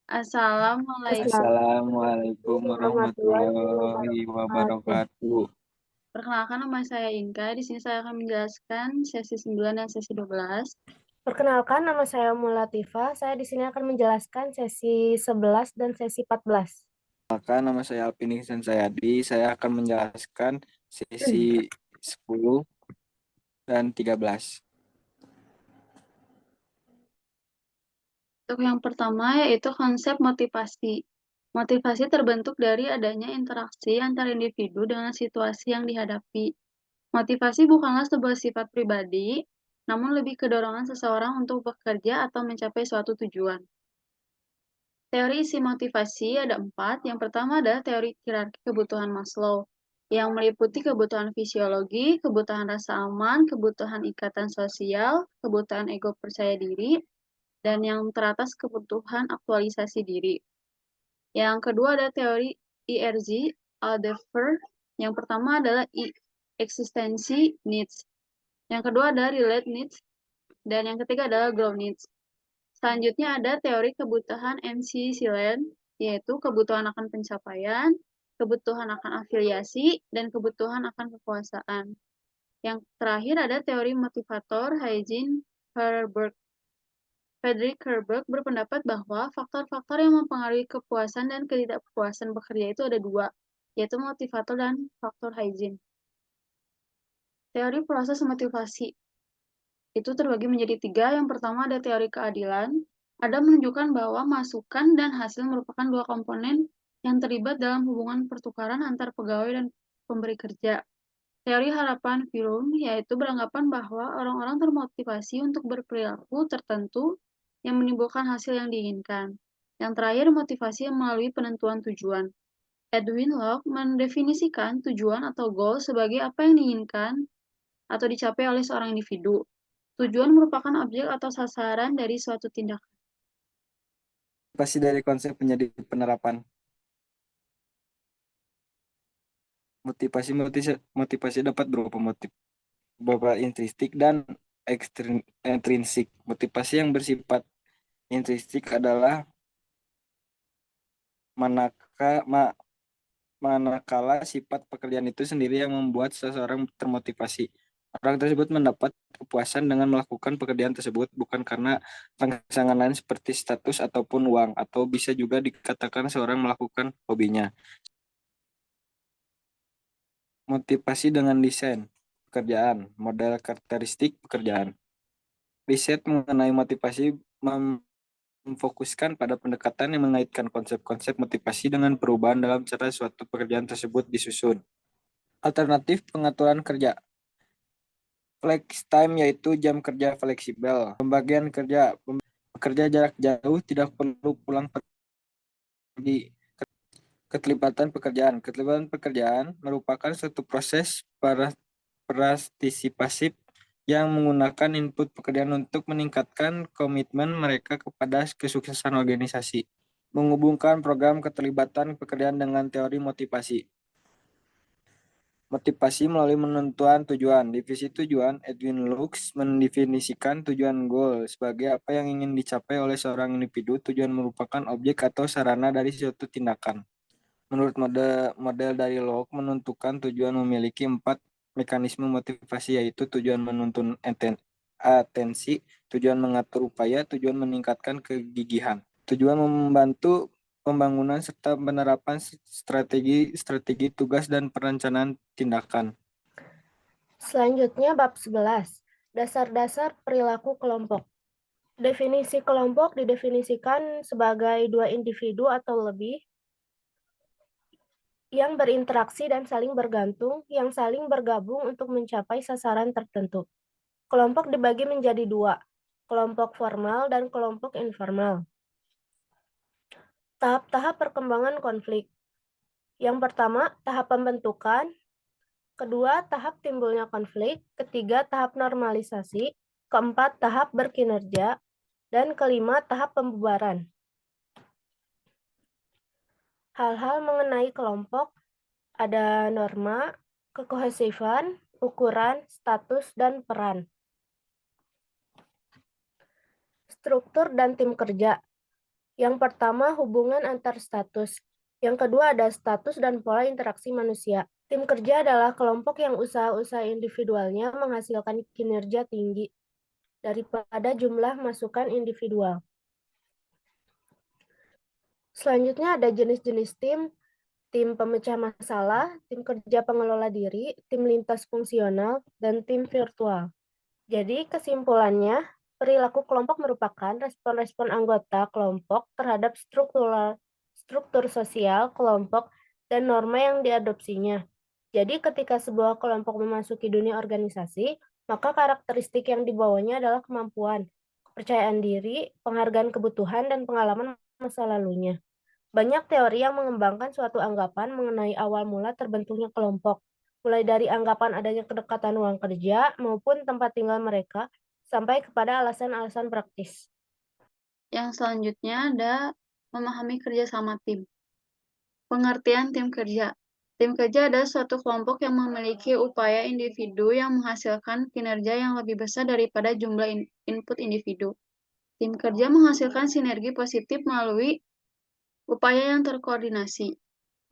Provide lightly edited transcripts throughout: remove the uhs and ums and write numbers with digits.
Assalamualaikum. Assalamualaikum Warahmatullahi warahmatullahi wabarakatuh. wabarakatuh. Perkenalkan, nama saya Inka. Di sini saya akan menjelaskan sesi 9 dan sesi 12. Perkenalkan, nama saya Mulatifah. Saya di sini akan menjelaskan sesi 11 dan sesi 14. Maka nama saya Alvin Ihsan Sayadi. Saya akan menjelaskan sesi 10 dan 13. Untuk yang pertama yaitu konsep motivasi. Motivasi terbentuk dari adanya interaksi antara individu dengan situasi yang dihadapi. Motivasi bukanlah sebuah sifat pribadi, namun lebih ke dorongan seseorang untuk bekerja atau mencapai suatu tujuan. Teori isi motivasi ada 4. Yang pertama adalah teori hierarki kebutuhan Maslow, yang meliputi kebutuhan fisiologi, kebutuhan rasa aman, kebutuhan ikatan sosial, kebutuhan ego percaya diri, dan yang teratas kebutuhan aktualisasi diri. Yang kedua ada teori IRZ, Aldefer. Yang pertama adalah eksistensi needs. Yang kedua ada relate needs. Dan yang ketiga adalah grow needs. Selanjutnya ada teori kebutuhan MC Silen, yaitu kebutuhan akan pencapaian, kebutuhan akan afiliasi, dan kebutuhan akan kekuasaan. Yang terakhir ada teori motivator Hygiene Herberg. Frederick Herberg berpendapat bahwa faktor-faktor yang mempengaruhi kepuasan dan ketidakpuasan bekerja itu ada 2, yaitu motivator dan faktor hygiene. Teori proses motivasi itu terbagi menjadi 3. Yang pertama ada teori keadilan. Ada menunjukkan bahwa masukan dan hasil merupakan 2 komponen yang terlibat dalam hubungan pertukaran antar pegawai dan pemberi kerja. Teori harapan Fromm yaitu beranggapan bahwa orang-orang termotivasi untuk berperilaku tertentu yang menimbulkan hasil yang diinginkan. Yang terakhir, motivasi melalui penentuan tujuan. Edwin Locke mendefinisikan tujuan atau goal sebagai apa yang diinginkan atau dicapai oleh seorang individu. Tujuan merupakan objek atau sasaran dari suatu tindakan. Pasti dari konsep menjadi penerapan. Motivasi dapat berupa intrinsik dan ekstrinsik. Motivasi yang bersifat intrinsik adalah manakala sifat pekerjaan itu sendiri yang membuat seseorang termotivasi. Orang tersebut mendapat kepuasan dengan melakukan pekerjaan tersebut bukan karena rangsangan lain seperti status ataupun uang, atau bisa juga dikatakan seorang melakukan hobinya. Motivasi dengan desain pekerjaan, model karakteristik pekerjaan. Riset mengenai motivasi memfokuskan pada pendekatan yang mengaitkan konsep-konsep motivasi dengan perubahan dalam cara suatu pekerjaan tersebut disusun. Alternatif pengaturan kerja. Flex time yaitu jam kerja fleksibel. Pembagian kerja. Bekerja jarak jauh tidak perlu pulang pergi. Keterlibatan pekerjaan. Keterlibatan pekerjaan merupakan suatu proses partisipasif yang menggunakan input pekerjaan untuk meningkatkan komitmen mereka kepada kesuksesan organisasi. Menghubungkan program keterlibatan pekerjaan dengan teori motivasi. Motivasi melalui penentuan tujuan. Divisi tujuan, Edwin Lux mendefinisikan tujuan goal sebagai apa yang ingin dicapai oleh seorang individu. Tujuan merupakan objek atau sarana dari suatu tindakan. Menurut model dari Locke, menentukan tujuan memiliki 4 mekanisme motivasi, yaitu tujuan menuntun atensi, tujuan mengatur upaya, tujuan meningkatkan kegigihan, tujuan membantu pembangunan serta penerapan strategi tugas dan perencanaan tindakan. Selanjutnya bab 11, dasar-dasar perilaku kelompok. Definisi kelompok didefinisikan sebagai 2 individu atau lebih yang berinteraksi dan saling bergantung, yang saling bergabung untuk mencapai sasaran tertentu. Kelompok dibagi menjadi 2, kelompok formal dan kelompok informal. Tahap-tahap perkembangan konflik. Yang pertama, tahap pembentukan. Kedua, tahap timbulnya konflik. Ketiga, tahap normalisasi. Keempat, tahap berkinerja. Dan kelima, tahap pembubaran. Hal-hal mengenai kelompok ada norma, kekohesifan, ukuran, status, dan peran. Struktur dan tim kerja. Yang pertama, hubungan antar status. Yang kedua ada status dan pola interaksi manusia. Tim kerja adalah kelompok yang usaha-usaha individualnya menghasilkan kinerja tinggi daripada jumlah masukan individual. Selanjutnya ada jenis-jenis tim pemecah masalah, tim kerja pengelola diri, tim lintas fungsional, dan tim virtual. Jadi kesimpulannya, perilaku kelompok merupakan respon-respon anggota kelompok terhadap struktur sosial kelompok dan norma yang diadopsinya. Jadi ketika sebuah kelompok memasuki dunia organisasi, maka karakteristik yang dibawanya adalah kemampuan, kepercayaan diri, penghargaan kebutuhan, dan pengalaman masa lalunya. Banyak teori yang mengembangkan suatu anggapan mengenai awal mula terbentuknya kelompok, mulai dari anggapan adanya kedekatan ruang kerja maupun tempat tinggal mereka, sampai kepada alasan-alasan praktis. Yang selanjutnya ada memahami kerjasama tim. Pengertian tim kerja. Tim kerja adalah suatu kelompok yang memiliki upaya individu yang menghasilkan kinerja yang lebih besar daripada jumlah input individu. Tim kerja menghasilkan sinergi positif melalui upaya yang terkoordinasi.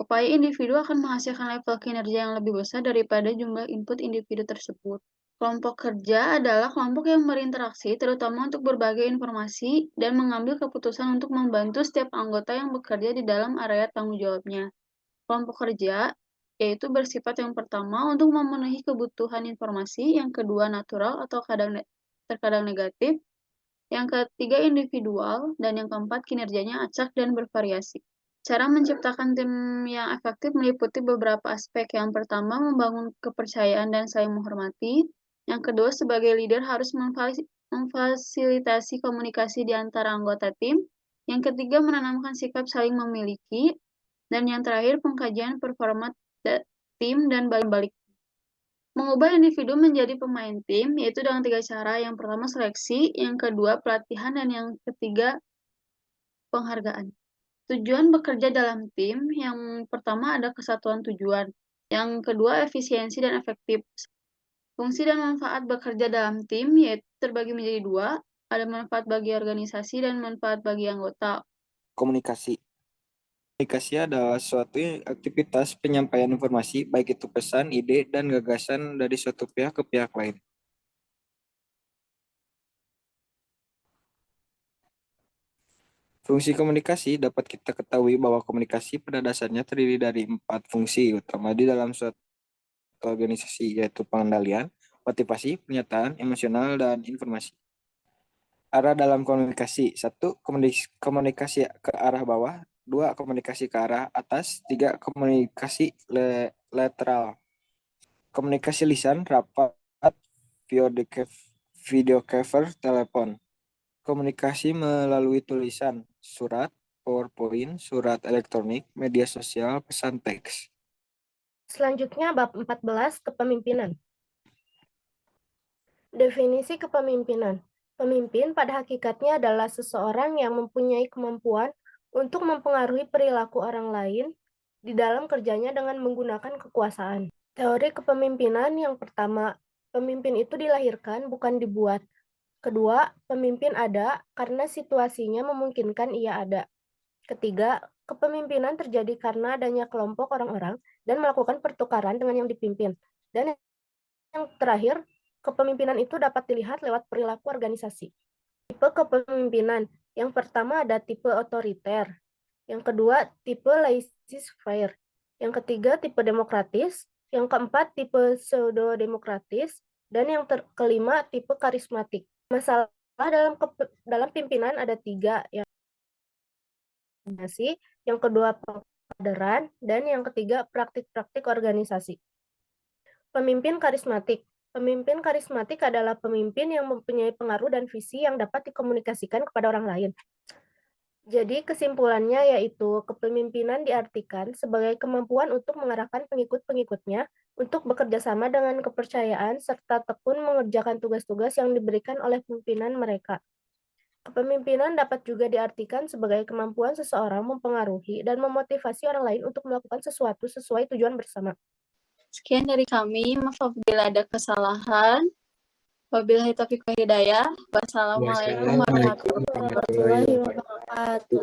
Upaya individu akan menghasilkan level kinerja yang lebih besar daripada jumlah input individu tersebut. Kelompok kerja adalah kelompok yang berinteraksi terutama untuk berbagi informasi dan mengambil keputusan untuk membantu setiap anggota yang bekerja di dalam area tanggung jawabnya. Kelompok kerja yaitu bersifat yang pertama untuk memenuhi kebutuhan informasi, yang kedua natural atau terkadang negatif, yang ketiga individual, dan yang keempat kinerjanya acak dan bervariasi. Cara menciptakan tim yang efektif meliputi beberapa aspek. Yang pertama, membangun kepercayaan dan saling menghormati. Yang kedua, sebagai leader harus memfasilitasi komunikasi di antara anggota tim. Yang ketiga, menanamkan sikap saling memiliki. Dan yang terakhir, pengkajian performa tim dan balik. Mengubah individu menjadi pemain tim, yaitu dengan 3 cara. Yang pertama, seleksi. Yang kedua, pelatihan. Dan yang ketiga, penghargaan. Tujuan bekerja dalam tim, yang pertama ada kesatuan tujuan. Yang kedua, efisiensi dan efektif. Fungsi dan manfaat bekerja dalam tim yaitu terbagi menjadi 2, ada manfaat bagi organisasi dan manfaat bagi anggota. Komunikasi. Komunikasi adalah suatu aktivitas penyampaian informasi, baik itu pesan, ide, dan gagasan dari suatu pihak ke pihak lain. Fungsi komunikasi dapat kita ketahui bahwa komunikasi pada dasarnya terdiri dari 4 fungsi utama di dalam suatu organisasi, yaitu pengendalian, motivasi, pernyataan, emosional, dan informasi. Arah dalam komunikasi. 1. Komunikasi ke arah bawah. 2. Komunikasi ke arah atas. 3. Komunikasi lateral. Komunikasi lisan, rapat, video cover, telepon. Komunikasi melalui tulisan, surat, PowerPoint, surat elektronik, media sosial, pesan teks. Selanjutnya bab 14, kepemimpinan. Definisi kepemimpinan. Pemimpin pada hakikatnya adalah seseorang yang mempunyai kemampuan untuk mempengaruhi perilaku orang lain di dalam kerjanya dengan menggunakan kekuasaan. Teori kepemimpinan yang pertama, pemimpin itu dilahirkan bukan dibuat. Kedua, pemimpin ada karena situasinya memungkinkan ia ada. Ketiga, kepemimpinan terjadi karena adanya kelompok orang-orang dan melakukan pertukaran dengan yang dipimpin. Dan yang terakhir, kepemimpinan itu dapat dilihat lewat perilaku organisasi. Tipe kepemimpinan. Yang pertama ada tipe otoriter. Yang kedua, tipe laissez-faire. Yang ketiga, tipe demokratis. Yang keempat, tipe pseudo-demokratis. Dan yang kelima, tipe karismatik. Masalah dalam pimpinan ada 3, yang kedua pengkaderan, dan yang ketiga praktik-praktik organisasi. Pemimpin karismatik. Pemimpin karismatik adalah pemimpin yang mempunyai pengaruh dan visi yang dapat dikomunikasikan kepada orang lain. Jadi kesimpulannya yaitu kepemimpinan diartikan sebagai kemampuan untuk mengarahkan pengikut-pengikutnya untuk bekerja sama dengan kepercayaan serta tekun mengerjakan tugas-tugas yang diberikan oleh pimpinan mereka. Kepemimpinan dapat juga diartikan sebagai kemampuan seseorang mempengaruhi dan memotivasi orang lain untuk melakukan sesuatu sesuai tujuan bersama. Sekian dari kami, maaf apabila ada kesalahan. Wabillahi taufiq wal hidayah. Wassalamualaikum warahmatullahi wabarakatuh.